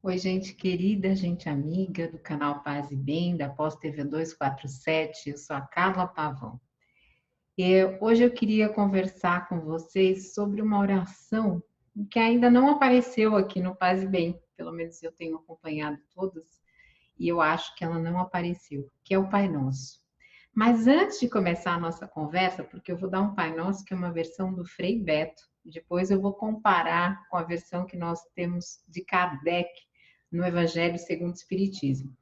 Oi, gente querida, gente amiga do canal Paz e Bem, da Pós TV 247, eu sou a Carla Pavão. Hoje eu queria conversar com vocês sobre uma oração que ainda não apareceu aqui no Paz e Bem, pelo menos eu tenho acompanhado todas, e eu acho que ela não apareceu, que é o Pai Nosso. Mas antes de começar a nossa conversa, porque eu vou dar um Pai Nosso, que é uma versão do Frei Beto, depois eu vou comparar com a versão que nós temos de Kardec no Evangelho segundo o Espiritismo.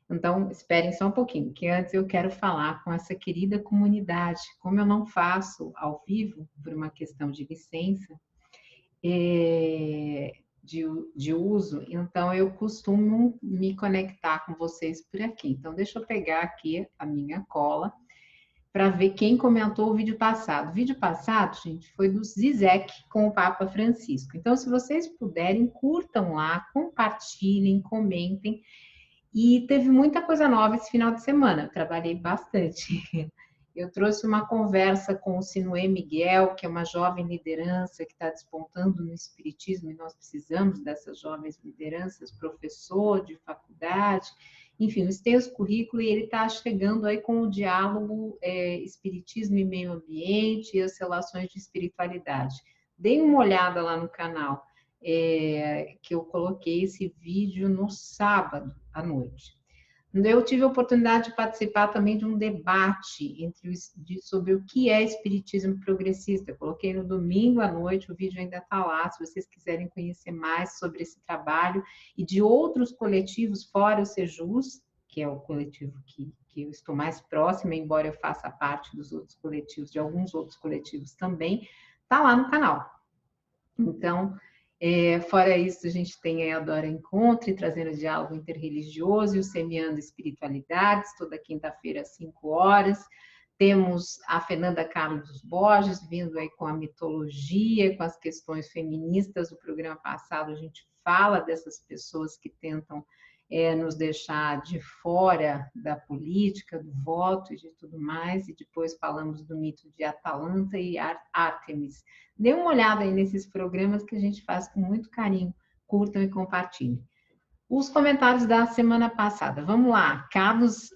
Então, esperem só um pouquinho, que antes eu quero falar com essa querida comunidade. Como eu não faço ao vivo, por uma questão de licença, de uso, então eu costumo me conectar com vocês por aqui. Então, deixa eu pegar aqui a minha cola para ver quem comentou o vídeo passado. O vídeo passado, gente, foi do Zizek com o Papa Francisco. Então, se vocês puderem, curtam lá, compartilhem, comentem. E teve muita coisa nova esse final de semana, eu trabalhei bastante. Eu trouxe uma conversa com o Sinué Miguel, que é uma jovem liderança que está despontando no espiritismo, e nós precisamos dessas jovens lideranças, professor de faculdade, enfim, os teus currículos, e ele está chegando aí com o diálogo espiritismo e meio ambiente e as relações de espiritualidade. Deem uma olhada lá no canal, que eu coloquei esse vídeo no sábado à noite. Eu tive a oportunidade de participar também de um debate sobre o que é espiritismo progressista. Eu coloquei no domingo à noite, o vídeo ainda está lá, se vocês quiserem conhecer mais sobre esse trabalho e de outros coletivos fora o Sejus, que é o coletivo que eu estou mais próxima, embora eu faça parte dos outros coletivos, de alguns outros coletivos também, está lá no canal. Então, fora isso, a gente tem a Adora Encontre, trazendo diálogo interreligioso e o Semeando Espiritualidades, toda quinta-feira às 5 horas. Temos a Fernanda Carlos Borges, vindo aí com a mitologia, com as questões feministas. No programa passado, a gente fala dessas pessoas que tentam nos deixar de fora da política, do voto e de tudo mais, e depois falamos do mito de Atalanta e Ártemis. Dê uma olhada aí nesses programas que a gente faz com muito carinho, curtam e compartilhem. Os comentários da semana passada. Vamos lá. Carlos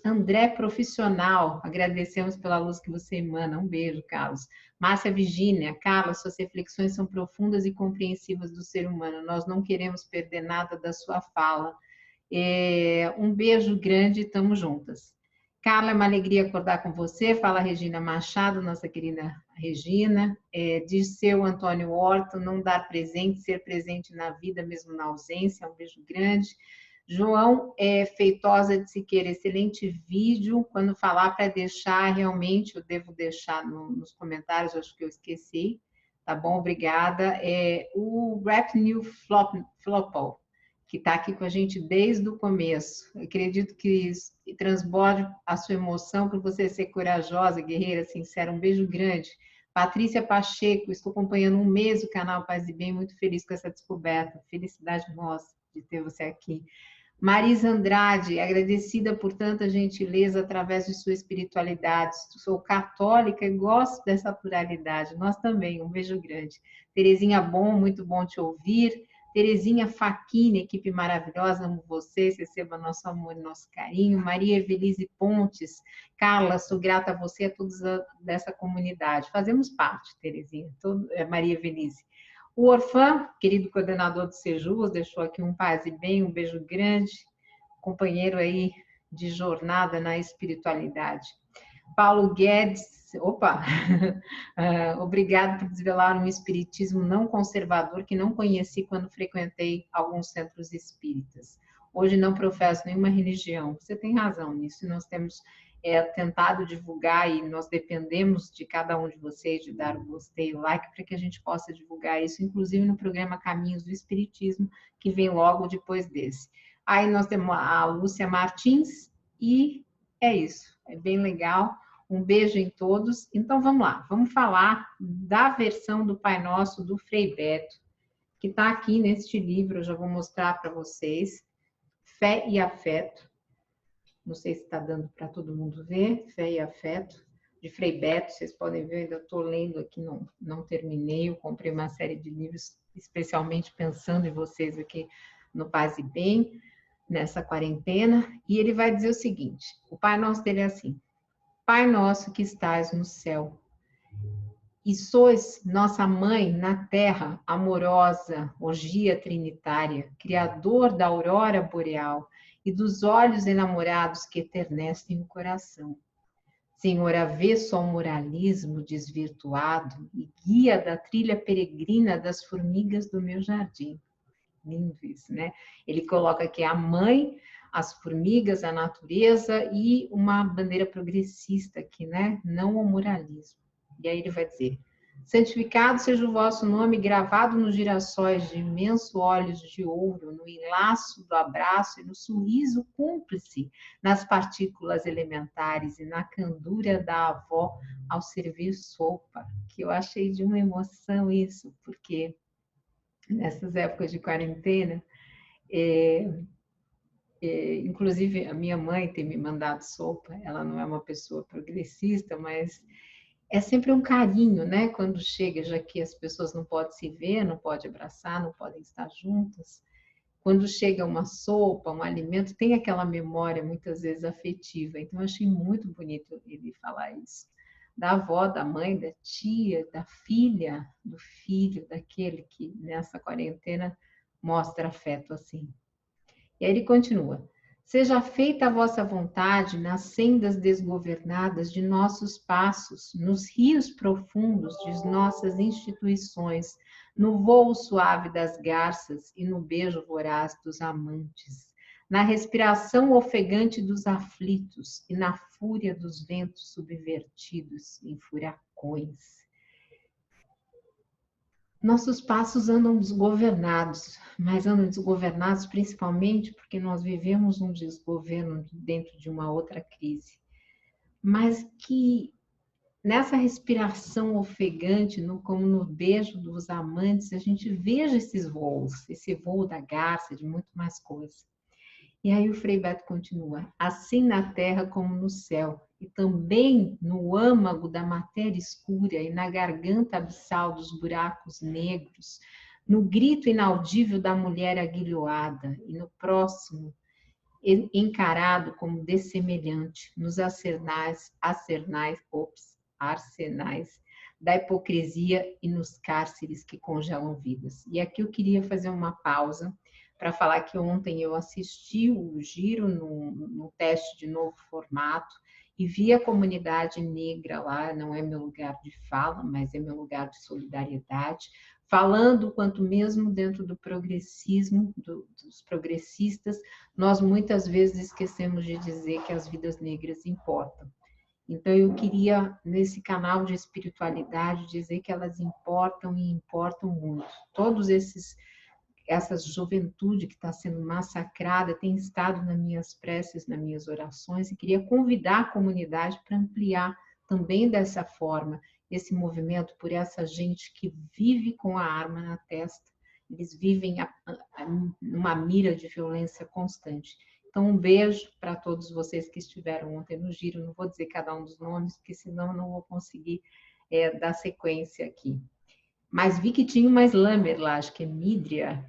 André Profissional, agradecemos pela luz que você emana. Um beijo, Carlos. Márcia Virgínia, Carla, suas reflexões são profundas e compreensivas do ser humano. Nós não queremos perder nada da sua fala. Um beijo grande, estamos juntas. Carla, é uma alegria acordar com você. Fala Regina Machado, nossa querida Regina. Diz seu Antônio Horto, não dar presente, ser presente na vida, mesmo na ausência. Um beijo grande. João Feitosa de Siqueira, excelente vídeo. Quando falar para deixar, realmente, eu devo deixar nos comentários, acho que eu esqueci. Tá bom, obrigada. O Rap New Flopple, que está aqui com a gente desde o começo. Eu acredito que transborde a sua emoção por você ser corajosa, guerreira, sincera. Um beijo grande. Patrícia Pacheco, estou acompanhando um mês o canal Paz e Bem, muito feliz com essa descoberta. Felicidade nossa de ter você aqui. Marisa Andrade, agradecida por tanta gentileza através de sua espiritualidade. Sou católica e gosto dessa pluralidade. Nós também, um beijo grande. Terezinha Bom, muito bom te ouvir. Terezinha Facchini, equipe maravilhosa, amo vocês, receba nosso amor e nosso carinho. Maria Evelise Pontes, Carla, sou grata a você e a todos dessa comunidade. Fazemos parte, Terezinha, Maria Evelise. O Orfã, querido coordenador do Sejus, deixou aqui um paz e bem, um beijo grande, companheiro aí de jornada na espiritualidade. Paulo Guedes, opa, obrigado por desvelar um espiritismo não conservador que não conheci quando frequentei alguns centros espíritas. Hoje não professo nenhuma religião. Você tem razão nisso, nós temos tentado divulgar e nós dependemos de cada um de vocês de dar o gostei, o like, para que a gente possa divulgar isso, inclusive no programa Caminhos do Espiritismo, que vem logo depois desse. Aí nós temos a Lúcia Martins e é isso, é bem legal. Um beijo em todos. Então, vamos lá. Vamos falar da versão do Pai Nosso do Frei Beto, que está aqui neste livro. Eu já vou mostrar para vocês. Fé e Afeto. Não sei se está dando para todo mundo ver. Fé e Afeto, de Frei Beto. Vocês podem ver, eu ainda estou lendo aqui, não terminei. Eu comprei uma série de livros, especialmente pensando em vocês aqui no Paz e Bem, nessa quarentena, e ele vai dizer o seguinte, o Pai Nosso dele é assim, Pai Nosso que estás no céu, e sois nossa mãe na terra, amorosa, orgia trinitária, criador da aurora boreal e dos olhos enamorados que eternecem o coração. Senhor, avesso ao moralismo desvirtuado e guia da trilha peregrina das formigas do meu jardim. Lindo isso, né? Ele coloca aqui a mãe, as formigas, a natureza e uma bandeira progressista aqui, né? Não o moralismo. E aí ele vai dizer, santificado seja o vosso nome, gravado nos girassóis de imenso olhos de ouro, no enlaço do abraço e no sorriso cúmplice, nas partículas elementares e na candura da avó ao servir sopa, que eu achei de uma emoção isso, porque nessas épocas de quarentena, inclusive a minha mãe tem me mandado sopa, ela não é uma pessoa progressista, mas é sempre um carinho, né? Quando chega, já que as pessoas não podem se ver, não podem abraçar, não podem estar juntas. Quando chega uma sopa, um alimento, tem aquela memória muitas vezes afetiva. Então, eu achei muito bonito ele falar isso. Da avó, da mãe, da tia, da filha, do filho, daquele que nessa quarentena mostra afeto assim. E aí ele continua. Seja feita a vossa vontade nas sendas desgovernadas de nossos passos, nos rios profundos de nossas instituições, no vôo suave das garças e no beijo voraz dos amantes, na respiração ofegante dos aflitos e na fúria dos ventos subvertidos em furacões. Nossos passos andam desgovernados, mas andam desgovernados principalmente porque nós vivemos um desgoverno dentro de uma outra crise. Mas que nessa respiração ofegante, como no beijo dos amantes, a gente veja esses voos, esse voo da garça, de muito mais coisa. E aí o Frei Beto continua, assim na terra como no céu, e também no âmago da matéria escura e na garganta abissal dos buracos negros, no grito inaudível da mulher aguilhoada e no próximo encarado como dessemelhante, nos arsenais da hipocrisia e nos cárceres que congelam vidas. E aqui eu queria fazer uma pausa para falar que ontem eu assisti o Giro no teste de novo formato e vi a comunidade negra lá, não é meu lugar de fala, mas é meu lugar de solidariedade, falando quanto mesmo dentro do progressismo, dos progressistas, nós muitas vezes esquecemos de dizer que as vidas negras importam. Então, eu queria, nesse canal de espiritualidade, dizer que elas importam e importam muito. Todos essa juventude que está sendo massacrada tem estado nas minhas preces, nas minhas orações, e queria convidar a comunidade para ampliar também dessa forma esse movimento por essa gente que vive com a arma na testa, eles vivem numa mira de violência constante. Então, um beijo para todos vocês que estiveram ontem no Giro, não vou dizer cada um dos nomes, porque senão eu não vou conseguir dar sequência aqui. Mas vi que tinha uma slammer lá, acho que é Mídria,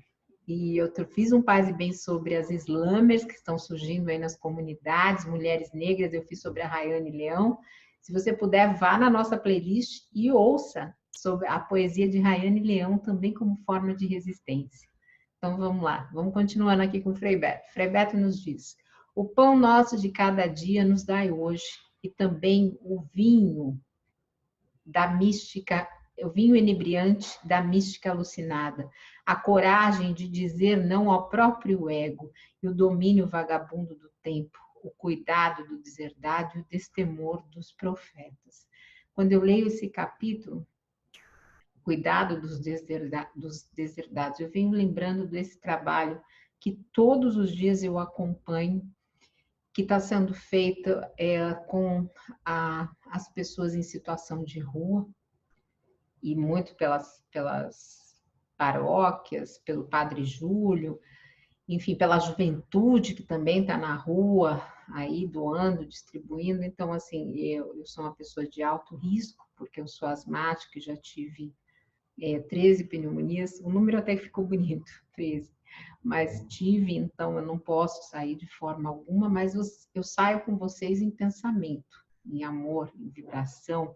e eu fiz um Paz e Bem sobre as slammers que estão surgindo aí nas comunidades, mulheres negras, eu fiz sobre a Rayane Leão. Se você puder, vá na nossa playlist e ouça sobre a poesia de Rayane Leão também como forma de resistência. Então vamos lá, vamos continuando aqui com o Frei Beto. Frei Beto nos diz, o pão nosso de cada dia nos dai hoje, e também o vinho da mística, o vinho inebriante da mística alucinada, a coragem de dizer não ao próprio ego e o domínio vagabundo do tempo, o cuidado do deserdado e o destemor dos profetas. Quando eu leio esse capítulo, cuidado dos deserdados, eu venho lembrando desse trabalho que todos os dias eu acompanho, que está sendo feito com as pessoas em situação de rua, e muito pelas paróquias, pelo Padre Júlio, enfim, pela juventude que também está na rua, aí doando, distribuindo. Então, assim, eu sou uma pessoa de alto risco, porque eu sou asmática e já tive 13 pneumonias, o número até que ficou bonito, 13. Mas tive, então eu não posso sair de forma alguma, mas eu saio com vocês em pensamento, em amor, em vibração,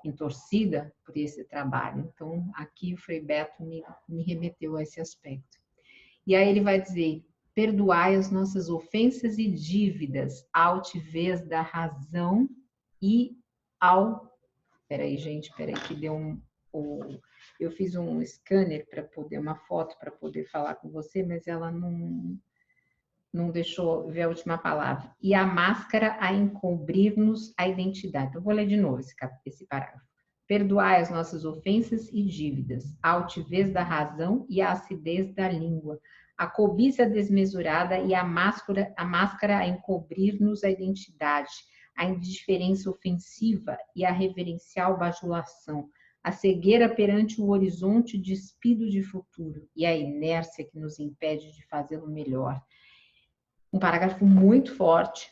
em torcida por esse trabalho. Então, aqui o Frei Beto me remeteu a esse aspecto. E aí ele vai dizer: perdoai as nossas ofensas e dívidas, à altivez da razão e ao... Peraí, gente, peraí, que deu eu fiz um scanner para poder, uma foto para poder falar com você, mas ela não deixou ver a última palavra. E a máscara a encobrir-nos a identidade. Então, vou ler de novo esse parágrafo. Perdoai as nossas ofensas e dívidas, a altivez da razão e a acidez da língua, a cobiça desmesurada e a máscara a encobrir-nos a identidade, a indiferença ofensiva e a reverencial bajulação, a cegueira perante o horizonte despido de futuro e a inércia que nos impede de fazê-lo melhor. Um parágrafo muito forte,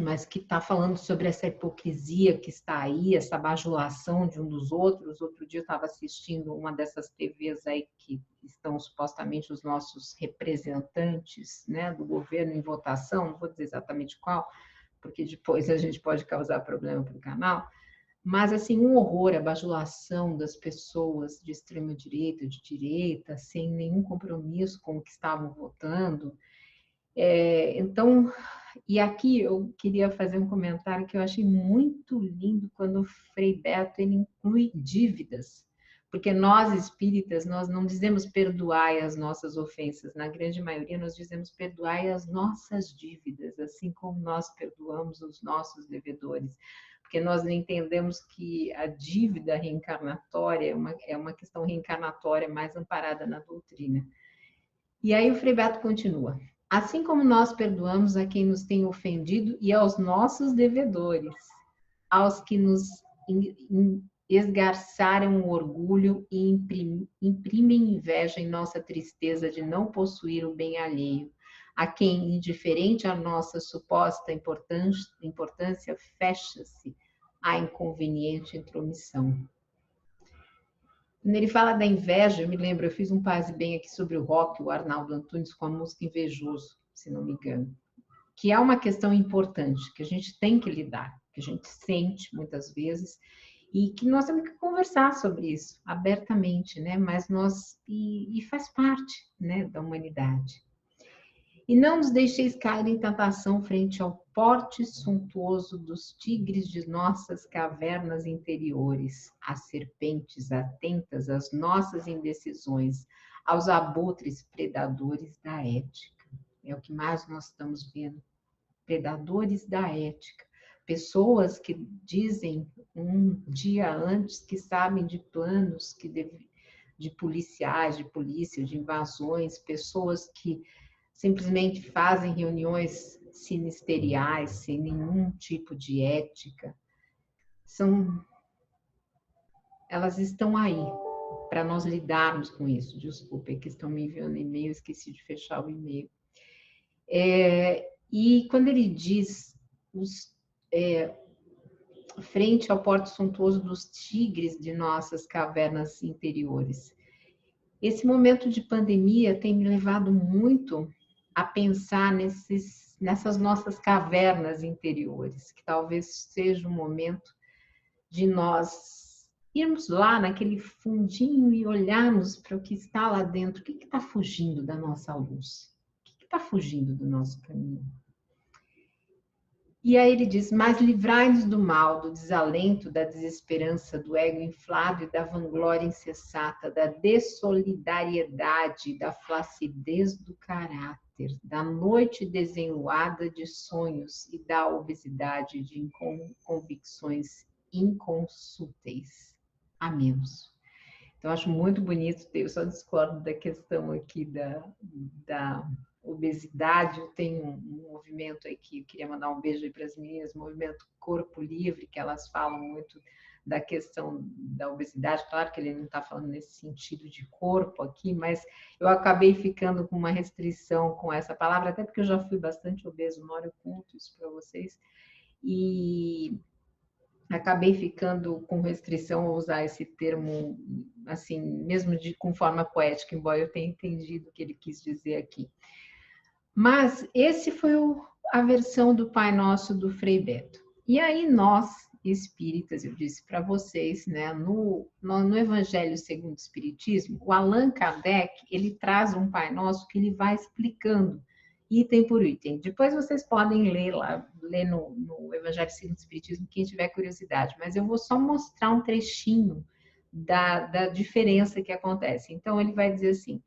mas que está falando sobre essa hipocrisia que está aí, essa bajulação de um dos outros. Outro dia eu estava assistindo uma dessas TVs aí que estão supostamente os nossos representantes, né, do governo em votação, não vou dizer exatamente qual, porque depois a gente pode causar problema para o canal, mas assim, um horror, a bajulação das pessoas de extrema direita, de direita, sem nenhum compromisso com o que estavam votando. Então, e aqui eu queria fazer um comentário que eu achei muito lindo quando o Frei Beto ele inclui dívidas, porque nós espíritas, nós não dizemos perdoai as nossas ofensas, na grande maioria nós dizemos perdoai as nossas dívidas, assim como nós perdoamos os nossos devedores, porque nós entendemos que a dívida reencarnatória é uma questão reencarnatória mais amparada na doutrina. E aí o Frei Beto continua: assim como nós perdoamos a quem nos tem ofendido e aos nossos devedores, aos que nos esgarçaram o orgulho e imprimem inveja em nossa tristeza de não possuir o bem alheio, a quem, indiferente à nossa suposta importância, fecha-se a inconveniente intromissão. Quando ele fala da inveja, eu me lembro, eu fiz um Paz e Bem aqui sobre o rock, o Arnaldo Antunes, com a música Invejoso, se não me engano, que é uma questão importante, que a gente tem que lidar, que a gente sente muitas vezes, e que nós temos que conversar sobre isso abertamente, né? Mas e faz parte, né, da humanidade. E não nos deixeis cair em tentação frente ao porte suntuoso dos tigres de nossas cavernas interiores, às serpentes atentas às nossas indecisões, aos abutres predadores da ética. É o que mais nós estamos vendo. Predadores da ética. Pessoas que dizem um dia antes que sabem de planos de policiais, de polícia, de invasões, pessoas que simplesmente fazem reuniões sinisteriais, sem nenhum tipo de ética. Elas estão aí para nós lidarmos com isso. Desculpa, é que estão me enviando e-mail, esqueci de fechar o e-mail. E quando ele diz frente ao porto suntuoso dos tigres de nossas cavernas interiores, esse momento de pandemia tem me levado muito a pensar nessas nossas cavernas interiores, que talvez seja o momento de nós irmos lá naquele fundinho e olharmos para o que está lá dentro. O que está fugindo da nossa luz? O que está fugindo do nosso caminho? E aí ele diz: mas livrai-nos do mal, do desalento, da desesperança, do ego inflado e da vanglória incessata, da dessolidariedade, da flacidez do caráter, da noite desenluada de sonhos e da obesidade de convicções inconsúteis. Amém. Então, acho muito bonito, eu só discordo da questão aqui da obesidade. Eu tenho um movimento aí que eu queria mandar um beijo aí para as meninas, movimento Corpo Livre, que elas falam muito da questão da obesidade. Claro que ele não está falando nesse sentido de corpo aqui, mas eu acabei ficando com uma restrição com essa palavra, até porque eu já fui bastante obeso, uma hora eu conto isso para vocês. E acabei ficando com restrição a usar esse termo, assim, mesmo com forma poética, embora eu tenha entendido o que ele quis dizer aqui. Mas esse foi a versão do Pai Nosso do Frei Beto. E aí nós, espíritas, eu disse para vocês, né, no Evangelho segundo o Espiritismo, o Allan Kardec, ele traz um Pai Nosso que ele vai explicando item por item. Depois vocês podem ler lá, ler no Evangelho segundo o Espiritismo, quem tiver curiosidade, mas eu vou só mostrar um trechinho da diferença que acontece. Então ele vai dizer assim,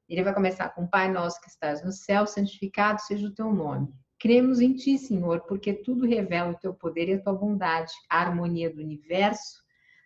ele vai começar com Pai nosso que estás no céu, santificado seja o teu nome. Cremos em ti, Senhor, porque tudo revela o teu poder e a tua bondade, a harmonia do universo,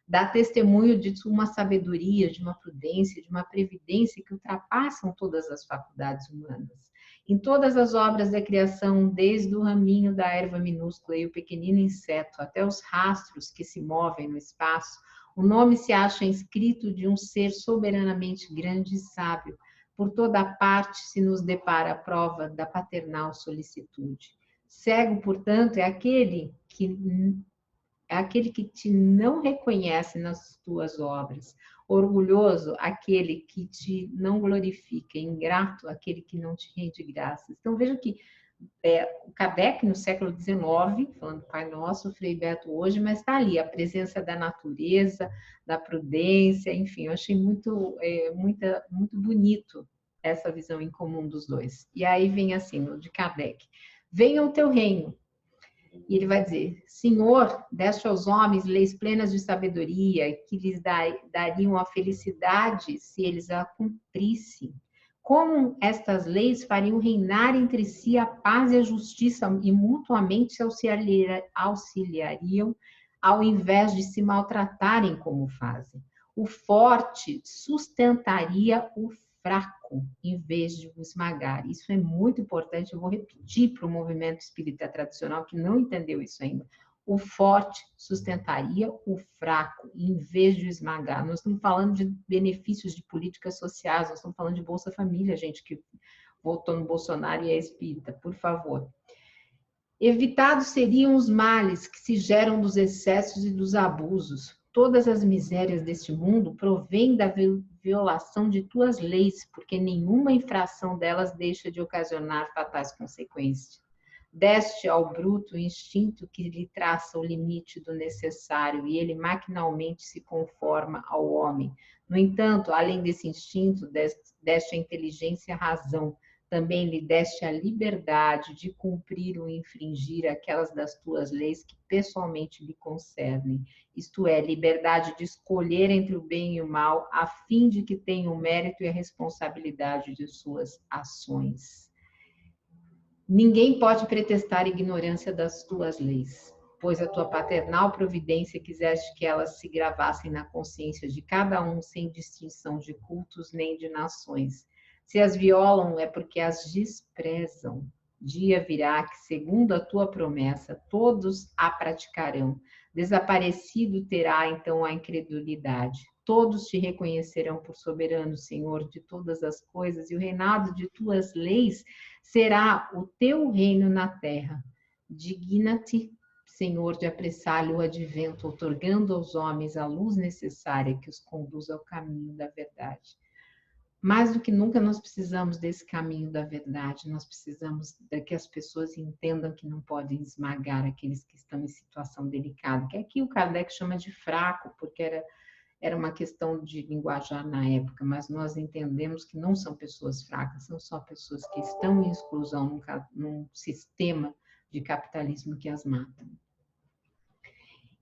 dá testemunho de uma sabedoria, de uma prudência, de uma previdência que ultrapassam todas as faculdades humanas. Em todas as obras da criação, desde o raminho da erva minúscula e o pequenino inseto, até os rastros que se movem no espaço, o nome se acha inscrito de um ser soberanamente grande e sábio. Por toda parte se nos depara a prova da paternal solicitude. Cego, portanto, é aquele que te não reconhece nas tuas obras. Orgulhoso, aquele que te não glorifica. Ingrato, aquele que não te rende graças. Então, veja que o Kardec, no século XIX, falando Pai Nosso, o Frei Beto hoje, mas está ali a presença da natureza, da prudência, enfim, eu achei muito bonito essa visão em comum dos dois. E aí vem assim, o de Kardec, venha o teu reino. E ele vai dizer, Senhor, deste aos homens leis plenas de sabedoria, que lhes dariam a felicidade se eles a cumprissem. Como estas leis fariam reinar entre si a paz e a justiça e mutuamente se auxiliariam ao invés de se maltratarem como fazem. O forte sustentaria o fraco em vez de o esmagar. Isso é muito importante, eu vou repetir para o movimento espírita tradicional que não entendeu isso ainda. O forte sustentaria o fraco, em vez de esmagar. Nós estamos falando de benefícios de políticas sociais, nós estamos falando de Bolsa Família, gente que votou no Bolsonaro e é espírita, por favor. Evitados seriam os males que se geram dos excessos e dos abusos. Todas as misérias deste mundo provêm da violação de tuas leis, porque nenhuma infração delas deixa de ocasionar fatais consequências. Deste ao bruto o instinto que lhe traça o limite do necessário e ele maquinalmente se conforma ao homem. No entanto, além desse instinto, deste a inteligência e a razão, também lhe deste a liberdade de cumprir ou infringir aquelas das tuas leis que pessoalmente lhe concernem, isto é, liberdade de escolher entre o bem e o mal, a fim de que tenha o mérito e a responsabilidade de suas ações. Ninguém pode pretextar ignorância das tuas leis, pois a tua paternal providência quiseste que elas se gravassem na consciência de cada um, sem distinção de cultos nem de nações. Se as violam, é porque as desprezam. Dia virá que, segundo a tua promessa, todos a praticarão. Desaparecido terá, então, a incredulidade. Todos te reconhecerão por soberano, Senhor de todas as coisas, e o reinado de tuas leis será o teu reino na terra. Digna-te, Senhor, de apressar-lhe o advento, outorgando aos homens a luz necessária que os conduz ao caminho da verdade. Mais do que nunca nós precisamos desse caminho da verdade, nós precisamos que as pessoas entendam que não podem esmagar aqueles que estão em situação delicada, que aqui o Kardec chama de fraco, porque era uma questão de linguajar na época, mas nós entendemos que não são pessoas fracas, são só pessoas que estão em exclusão num sistema de capitalismo que as mata.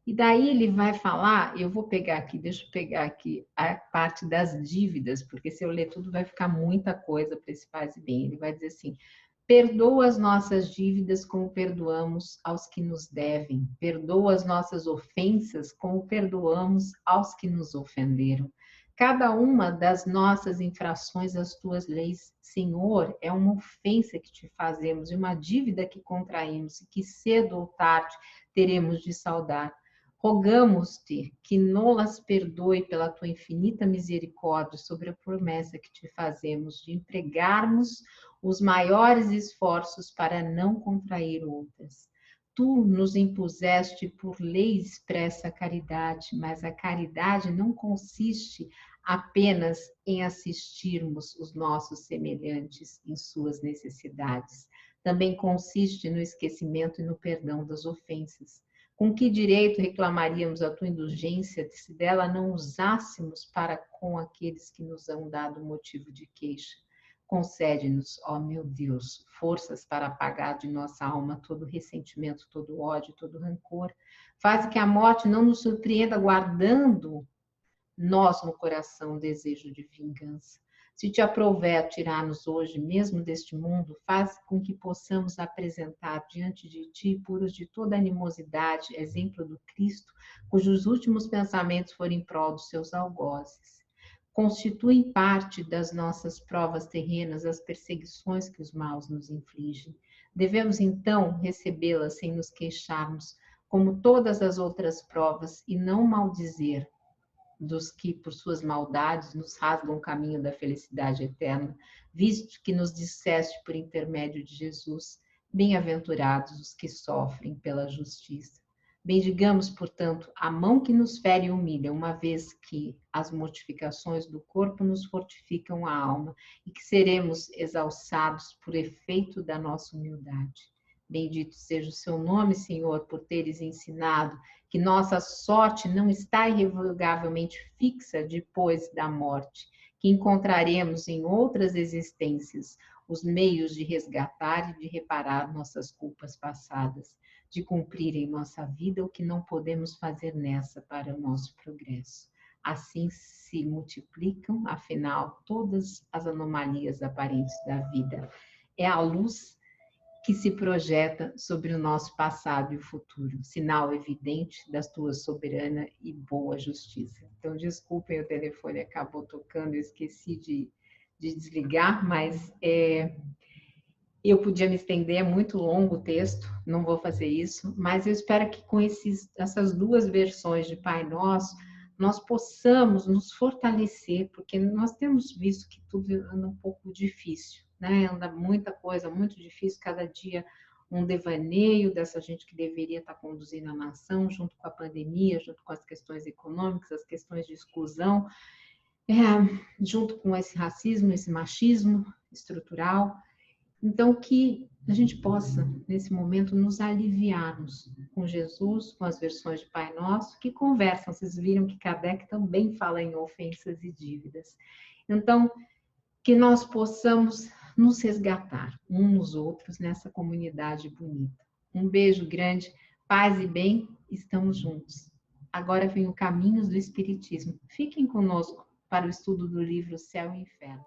E daí ele vai falar, eu vou pegar aqui, deixa eu pegar aqui a parte das dívidas, porque se eu ler tudo vai ficar muita coisa para esse Paz e Bem. Ele vai dizer assim, perdoa as nossas dívidas como perdoamos aos que nos devem. Perdoa as nossas ofensas como perdoamos aos que nos ofenderam. Cada uma das nossas infrações às tuas leis, Senhor, é uma ofensa que te fazemos e uma dívida que contraímos e que cedo ou tarde teremos de saldar. Rogamos-te que nolas perdoe pela tua infinita misericórdia sobre a promessa que te fazemos de empregarmos os maiores esforços para não contrair outras. tu nos impuseste por lei expressa a caridade, mas a caridade não consiste apenas em assistirmos os nossos semelhantes em suas necessidades. Também consiste no esquecimento e no perdão das ofensas. Com que direito reclamaríamos a tua indulgência se dela não usássemos para com aqueles que nos hão dado motivo de queixa? Concede-nos, ó meu Deus, forças para apagar de nossa alma todo ressentimento, todo ódio, todo rancor. Faz que a morte não nos surpreenda guardando nós no coração o desejo de vingança. Se te aprouver tirar-nos hoje, mesmo deste mundo, faz com que possamos apresentar diante de ti, puros de toda animosidade, exemplo do Cristo, cujos últimos pensamentos foram em prol dos seus algozes. Constituem parte das nossas provas terrenas as perseguições que os maus nos infligem. Devemos, então, recebê-las sem nos queixarmos, como todas as outras provas, e não maldizer dos que, por suas maldades, nos rasgam o caminho da felicidade eterna, visto que nos disseste por intermédio de Jesus, bem-aventurados os que sofrem pela justiça. Bendigamos, portanto, a mão que nos fere e humilha, uma vez que as mortificações do corpo nos fortificam a alma e que seremos exalçados por efeito da nossa humildade. Bendito seja o seu nome, Senhor, por teres ensinado que nossa sorte não está irrevogavelmente fixa depois da morte, que encontraremos em outras existências os meios de resgatar e de reparar nossas culpas passadas, de cumprir em nossa vida o que não podemos fazer nessa para o nosso progresso. Assim se multiplicam, afinal, todas as anomalias aparentes da vida. É a luz que se projeta sobre o nosso passado e o futuro, sinal evidente da tua soberana e boa justiça. Então, desculpem, o telefone acabou tocando, eu esqueci de desligar, mas eu podia me estender, é muito longo o texto, não vou fazer isso, mas eu espero que com essas duas versões de Pai Nosso, nós possamos nos fortalecer, porque nós temos visto que tudo anda um pouco difícil, né? Anda muita coisa, muito difícil, cada dia um devaneio dessa gente que deveria estar conduzindo a nação, junto com a pandemia, junto com as questões econômicas, as questões de exclusão, junto com esse racismo, esse machismo estrutural. Então, que a gente possa, nesse momento, nos aliviarmos com Jesus, com as versões de Pai Nosso, que conversam. Vocês viram que Kardec também fala em ofensas e dívidas. Então, que nós possamos nos resgatar uns nos outros nessa comunidade bonita. Um beijo grande, paz e bem, estamos juntos. Agora vem o Caminhos do Espiritismo. Fiquem conosco para o estudo do livro Céu e Inferno.